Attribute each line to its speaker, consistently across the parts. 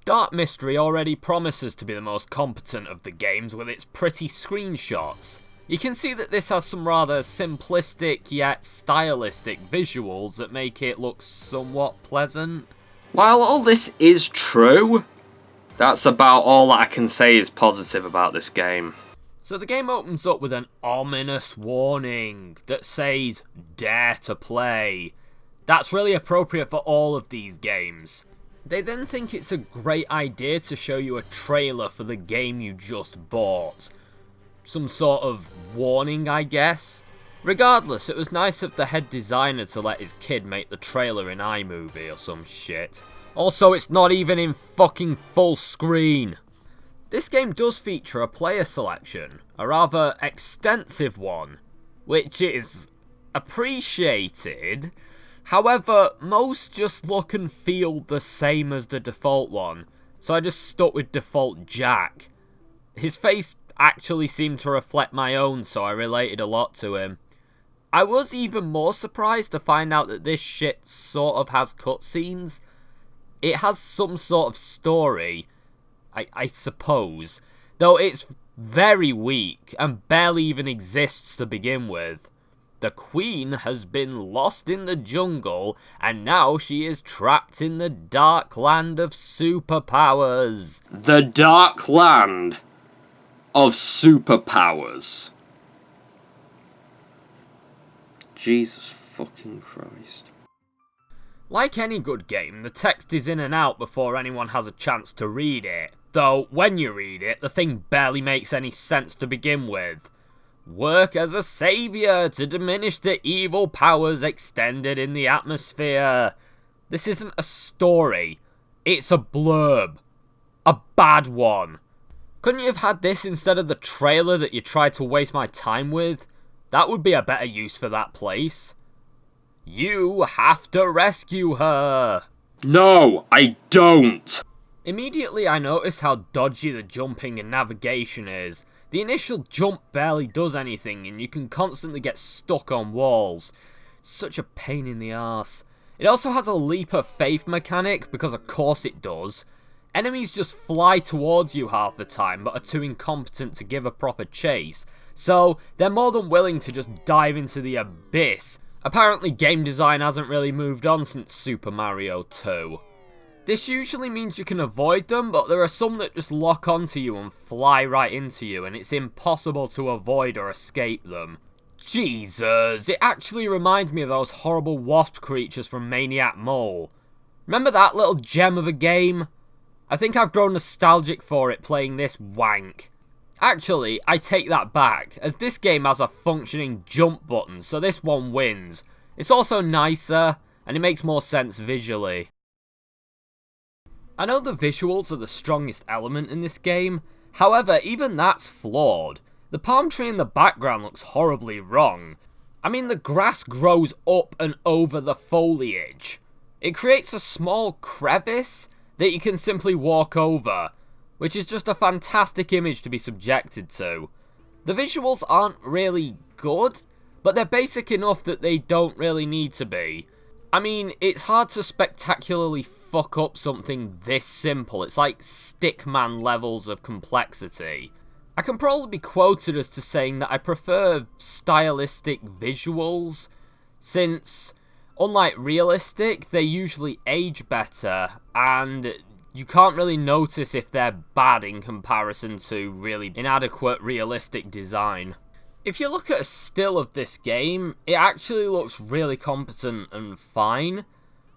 Speaker 1: Dark Mystery already promises to be the most competent of the games with its pretty screenshots. You can see that this has some rather simplistic yet stylistic visuals that make it look somewhat pleasant.
Speaker 2: While all this is true, that's about all that I can say is positive about this game.
Speaker 1: So the game opens up with an ominous warning that says, "Dare to play." That's really appropriate for all of these games. They then think it's a great idea to show you a trailer for the game you just bought. Some sort of warning, I guess. Regardless, it was nice of the head designer to let his kid make the trailer in iMovie or some shit. Also, it's not even in fucking full screen. This game does feature a player selection, a rather extensive one, which is appreciated. However, most just look and feel the same as the default one, so I just stuck with default Jack. His face actually seemed to reflect my own, so I related a lot to him. I was even more surprised to find out that this shit sort of has cutscenes. It has some sort of story, I suppose, though it's very weak and barely even exists to begin with. The Queen has been lost in the jungle, and now she is trapped in the dark land of superpowers.
Speaker 2: The dark land of superpowers. Jesus fucking Christ.
Speaker 1: Like any good game, the text is in and out before anyone has a chance to read it. Though, when you read it, the thing barely makes any sense to begin with. Work as a saviour to diminish the evil powers extended in the atmosphere. This isn't a story. It's a blurb. A bad one. Couldn't you have had this instead of the trailer that you tried to waste my time with? That would be a better use for that place. You have to rescue her.
Speaker 2: No, I don't.
Speaker 1: Immediately I noticed how dodgy the jumping and navigation is. The initial jump barely does anything and you can constantly get stuck on walls. Such a pain in the arse. It also has a leap of faith mechanic, because of course it does. Enemies just fly towards you half the time but are too incompetent to give a proper chase, so they're more than willing to just dive into the abyss. Apparently game design hasn't really moved on since Super Mario 2. This usually means you can avoid them, but there are some that just lock onto you and fly right into you, and it's impossible to avoid or escape them. Jesus, it actually reminds me of those horrible wasp creatures from Maniac Mole. Remember that little gem of a game? I think I've grown nostalgic for it playing this wank. Actually, I take that back, as this game has a functioning jump button, so this one wins. It's also nicer, and it makes more sense visually. I know the visuals are the strongest element in this game, however, even that's flawed. The palm tree in the background looks horribly wrong. I mean, the grass grows up and over the foliage. It creates a small crevice that you can simply walk over, which is just a fantastic image to be subjected to. The visuals aren't really good, but they're basic enough that they don't really need to be. I mean, it's hard to spectacularly fuck up something this simple. It's like Stickman levels of complexity. I can probably be quoted as to saying that I prefer stylistic visuals, since, unlike realistic, they usually age better, and you can't really notice if they're bad in comparison to really inadequate realistic design. If you look at a still of this game, it actually looks really competent and fine,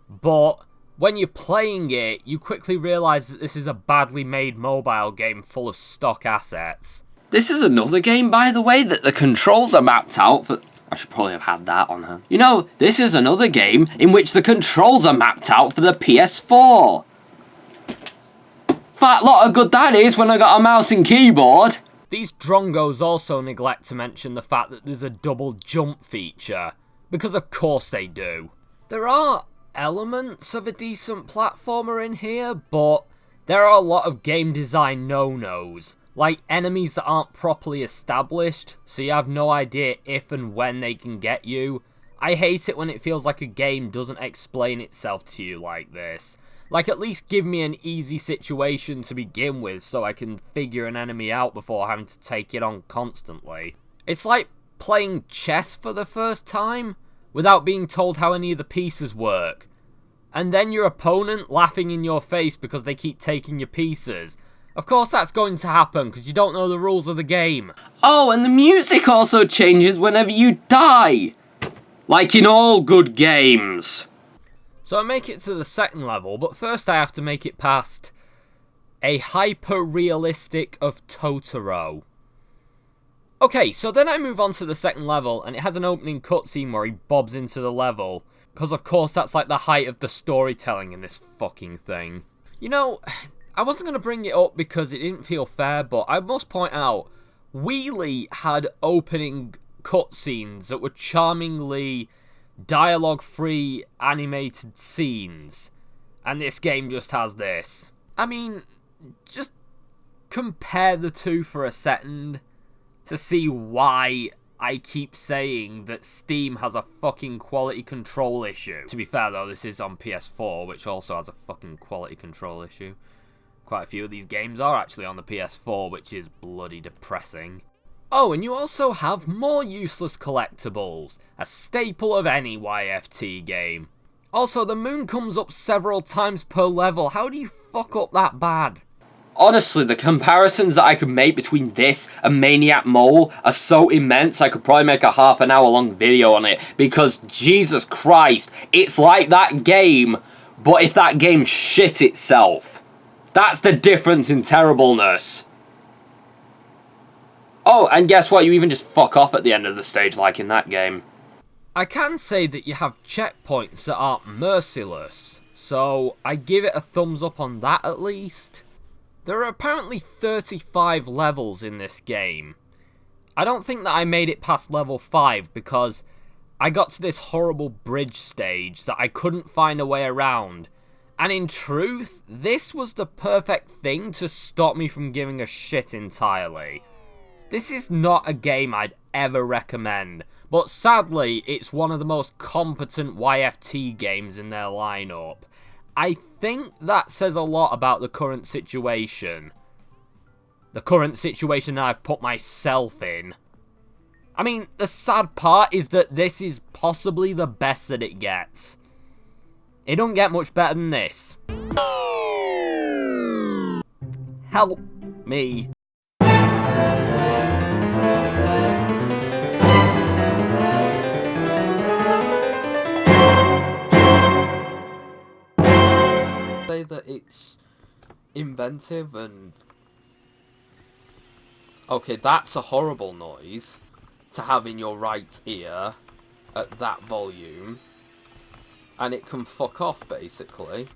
Speaker 1: but when you're playing it, you quickly realise that this is a badly made mobile game full of stock assets.
Speaker 2: This is another game, by the way, that the controls are mapped out for... I should probably have had that on her. You know, this is another game in which the controls are mapped out for the PS4. Fat lot of good that is when I got a mouse and keyboard.
Speaker 1: These drongos also neglect to mention the fact that there's a double jump feature, because of course they do. There are elements of a decent platformer in here, but there are a lot of game design no-nos, like enemies that aren't properly established, so you have no idea if and when they can get you. I hate it when it feels like a game doesn't explain itself to you like this. Like, at least give me an easy situation to begin with so I can figure an enemy out before having to take it on constantly. It's like playing chess for the first time without being told how any of the pieces work. And then your opponent laughing in your face because they keep taking your pieces. Of course that's going to happen because you don't know the rules of the game.
Speaker 2: Oh, and the music also changes whenever you die. Like in all good games.
Speaker 1: So I make it to the second level, but first I have to make it past a hyper-realistic of Totoro. Okay, so then I move on to the second level, and it has an opening cutscene where he bobs into the level. Because of course that's like the height of the storytelling in this fucking thing. You know, I wasn't going to bring it up because it didn't feel fair, but I must point out, Wheelie had opening cutscenes that were charmingly dialogue-free animated scenes, and this game just has this. I mean, just compare the two for a second to see why I keep saying that Steam has a fucking quality control issue. To be fair though, this is on PS4, which also has a fucking quality control issue. Quite a few of these games are actually on the PS4, which is bloody depressing. Oh, and you also have more useless collectibles, a staple of any YFT game. Also, the moon comes up several times per level. How do you fuck up that bad?
Speaker 2: Honestly, the comparisons that I could make between this and Maniac Mole are so immense I could probably make a half-an-hour long video on it, because Jesus Christ, it's like that game, but if that game shit itself. That's the difference in terribleness. Oh, and guess what? You even just fuck off at the end of the stage like in that game.
Speaker 1: I can say that you have checkpoints that aren't merciless, so I give it a thumbs up on that at least. There are apparently 35 levels in this game. I don't think that I made it past level 5 because I got to this horrible bridge stage that I couldn't find a way around. And in truth, this was the perfect thing to stop me from giving a shit entirely. This is not a game I'd ever recommend, but sadly, it's one of the most competent YFT games in their lineup. I think that says a lot about the current situation. The current situation I've put myself in. I mean, the sad part is that this is possibly the best that it gets. It don't get much better than this. Help me. Say that it's inventive and... Okay, that's a horrible noise to have in your right ear at that volume. And it can fuck off, basically.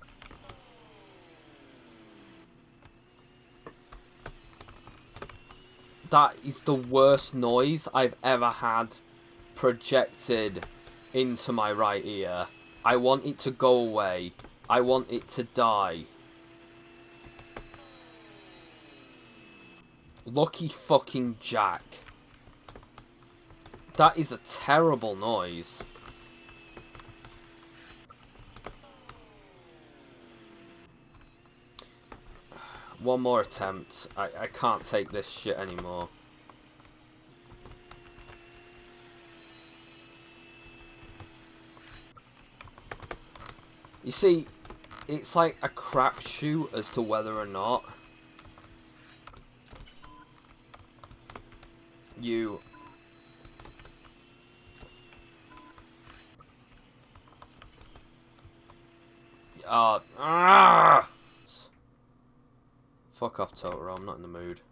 Speaker 1: That is the worst noise I've ever had projected into my right ear. I want it to go away. I want it to die. Lucky fucking Jack. That is a terrible noise. One more attempt. I can't take this shit anymore. You see, it's like a crapshoot as to whether or not you... Fuck off, Totoro, I'm not in the mood.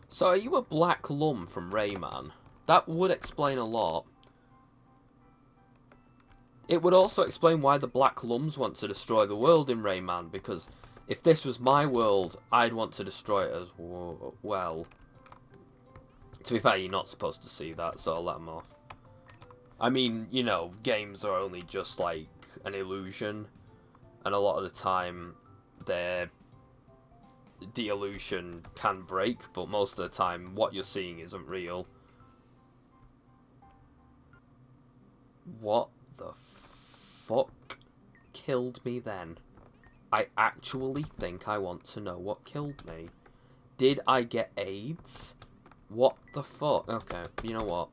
Speaker 1: So, are you a black lum from Rayman? That would explain a lot. It would also explain why the black lums want to destroy the world in Rayman, because if this was my world, I'd want to destroy it as well. To be fair, you're not supposed to see that, so I'll let them off. I mean, you know, games are only just like an illusion, and a lot of the time, the illusion can break, but most of the time, what you're seeing isn't real. What the fuck? killed me then? I actually think I want to know what killed me. Did I get AIDS? What the fuck? Okay, you know what?